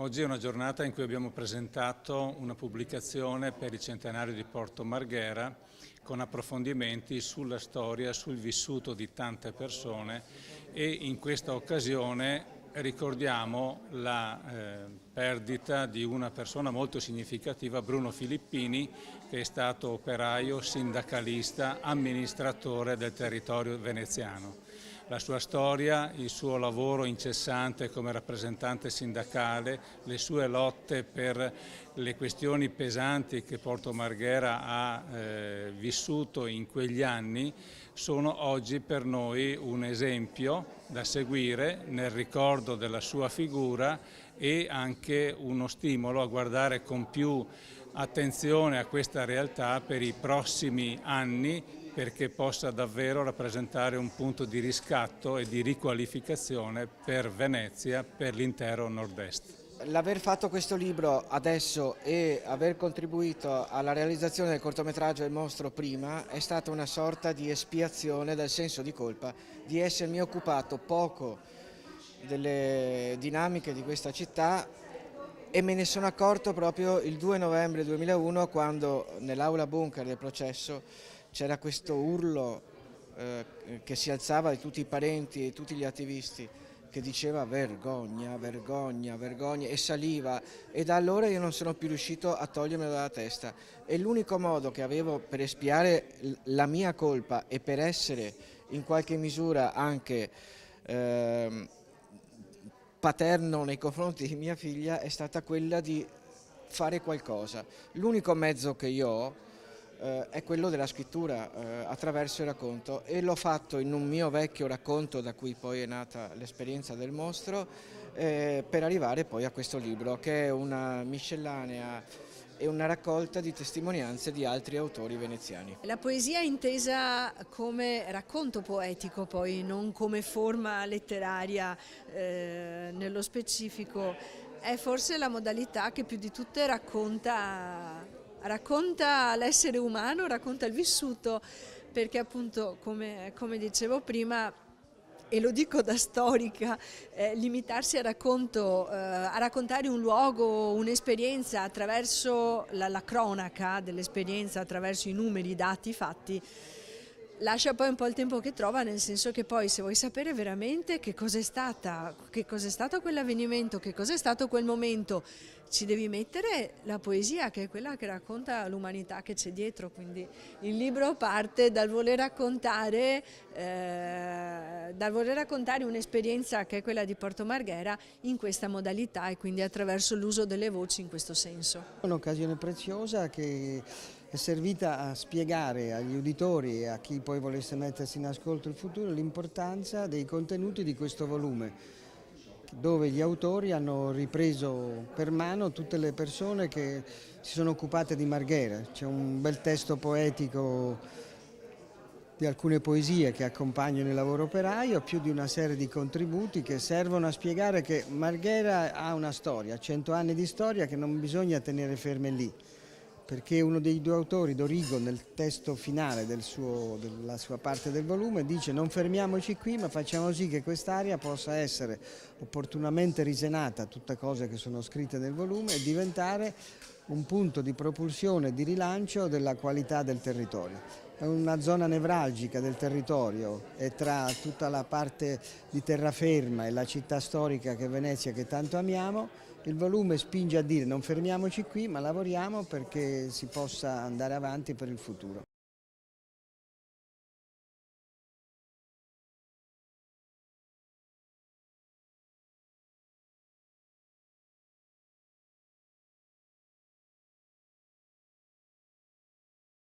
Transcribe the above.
Oggi è una giornata in cui abbiamo presentato una pubblicazione per il centenario di Porto Marghera con approfondimenti sulla storia, sul vissuto di tante persone e in questa occasione ricordiamo la perdita di una persona molto significativa, Bruno Filippini, che è stato operaio, sindacalista, amministratore del territorio veneziano. La sua storia, il suo lavoro incessante come rappresentante sindacale, le sue lotte per le questioni pesanti che Porto Marghera ha vissuto in quegli anni sono oggi per noi un esempio da seguire nel ricordo della sua figura e anche uno stimolo a guardare con più attenzione a questa realtà per i prossimi anni, perché possa davvero rappresentare un punto di riscatto e di riqualificazione per Venezia, per l'intero nord-est. L'aver fatto questo libro adesso e aver contribuito alla realizzazione del cortometraggio Il mostro prima è stata una sorta di espiazione del senso di colpa di essermi occupato poco delle dinamiche di questa città, e me ne sono accorto proprio il 2 novembre 2001 quando nell'aula bunker del processo c'era questo urlo che si alzava di tutti i parenti e tutti gli attivisti, che diceva vergogna, vergogna, vergogna, e saliva, e da allora io non sono più riuscito a togliermelo dalla testa. E l'unico modo che avevo per espiare la mia colpa e per essere in qualche misura anche paterno nei confronti di mia figlia è stata quella di fare qualcosa. L'unico mezzo che io ho è quello della scrittura attraverso il racconto, e l'ho fatto in un mio vecchio racconto da cui poi è nata l'esperienza del mostro, per arrivare poi a questo libro che è una miscellanea e una raccolta di testimonianze di altri autori veneziani. La poesia è intesa come racconto poetico, poi non come forma letteraria nello specifico, è forse la modalità che più di tutte racconta l'essere umano, racconta il vissuto, perché appunto come dicevo prima, e lo dico da storica, limitarsi a raccontare un luogo, un'esperienza attraverso la cronaca dell'esperienza, attraverso i numeri, i dati, i fatti, lascia poi un po' il tempo che trova, nel senso che poi se vuoi sapere veramente che cos'è stato quell'avvenimento, che cos'è stato quel momento, ci devi mettere la poesia, che è quella che racconta l'umanità che c'è dietro. Quindi il libro parte dal voler raccontare un'esperienza che è quella di Porto Marghera in questa modalità, e quindi attraverso l'uso delle voci in questo senso. È un'occasione preziosa che è servita a spiegare agli uditori e a chi poi volesse mettersi in ascolto il futuro l'importanza dei contenuti di questo volume, dove gli autori hanno ripreso per mano tutte le persone che si sono occupate di Marghera. C'è un bel testo poetico di alcune poesie che accompagnano il lavoro operaio, più di una serie di contributi che servono a spiegare che Marghera ha una storia, 100 anni di storia che non bisogna tenere ferme lì, perché uno dei due autori, Dorigo, nel testo finale della sua parte del volume dice: non fermiamoci qui, ma facciamo sì che quest'area possa essere opportunamente risenata, tutte cose che sono scritte nel volume, e diventare un punto di propulsione e di rilancio della qualità del territorio. È una zona nevralgica del territorio, e tra tutta la parte di terraferma e la città storica che è Venezia, che tanto amiamo, il volume spinge a dire non fermiamoci qui, ma lavoriamo perché si possa andare avanti per il futuro.